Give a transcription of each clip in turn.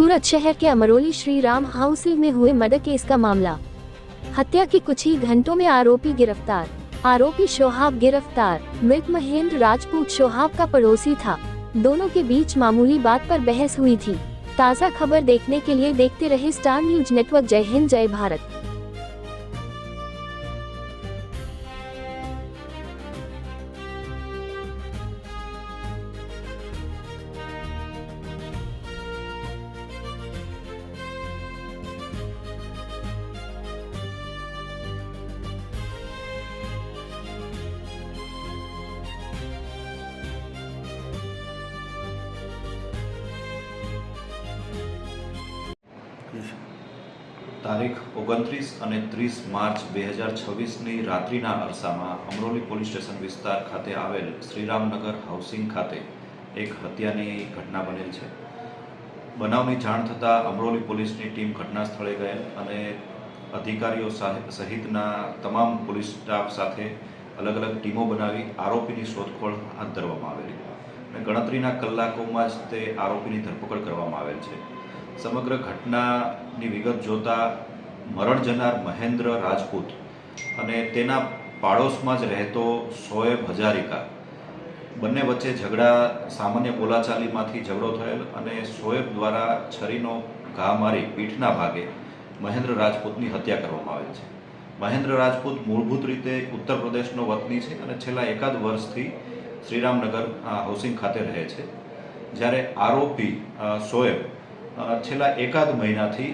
सूरत शहर के अमरोली श्री राम हाउसिंग में हुए मर्डर केस का मामला। हत्या के कुछ ही घंटों में आरोपी गिरफ्तार। आरोपी शोहाब गिरफ्तार। मृत महेंद्र राजपूत शोहाब का पड़ोसी था। दोनों के बीच मामूली बात पर बहस हुई थी। ताज़ा खबर देखने के लिए देखते रहे स्टार न्यूज नेटवर्क। जय हिंद, जय भारत। તારીખ 29 અને 30 માર્ચ 2026ની રાત્રિના અરસામાં અમરોલી પોલીસ સ્ટેશન વિસ્તાર ખાતે આવેલ શ્રીરામનગર હાઉસિંગ ખાતે એક હત્યાની ઘટના બનેલ છે। બનાવની જાણ થતાં અમરોલી પોલીસની ટીમ ઘટના સ્થળે ગયેલ અને અધિકારીઓ સહિતના તમામ પોલીસ સ્ટાફ સાથે અલગ અલગ ટીમો બનાવી આરોપીની શોધખોળ હાથ ધરવામાં આવેલી અને ગણતરીના કલાકોમાં જ તે આરોપીની ધરપકડ કરવામાં આવેલ છે। સમગ્ર ઘટનાની વિગત જોતા મરણ જનાર મહેન્દ્ર રાજપૂત અને તેના પાડોશમાં જ રહેતો શોએબ હજારિકા બંને વચ્ચે ઝઘડા સામાન્ય બોલાચાલીમાંથી ઝઘડો થયેલ અને શોએબ દ્વારા છરીનો ઘા મારી પીઠના ભાગે મહેન્દ્ર રાજપૂતની હત્યા કરવામાં આવેલ છે। મહેન્દ્ર રાજપૂત મૂળભૂત રીતે ઉત્તર પ્રદેશનો વતની છે અને છેલ્લા એકાદ વર્ષથી શ્રીરામનગર હાઉસિંગ ખાતે રહે છે, જ્યારે આરોપી શોએબ છેલ્લા એકાદ મહિનાથી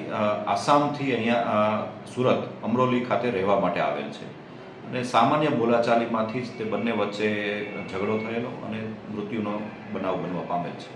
આસામથી અહીંયા સુરત અમરોલી ખાતે રહેવા માટે આવેલ છે અને સામાન્ય બોલાચાલીમાંથી જ તે બંને વચ્ચે ઝઘડો થયેલો અને મૃત્યુનો બનાવ બનવા પામેલ છે।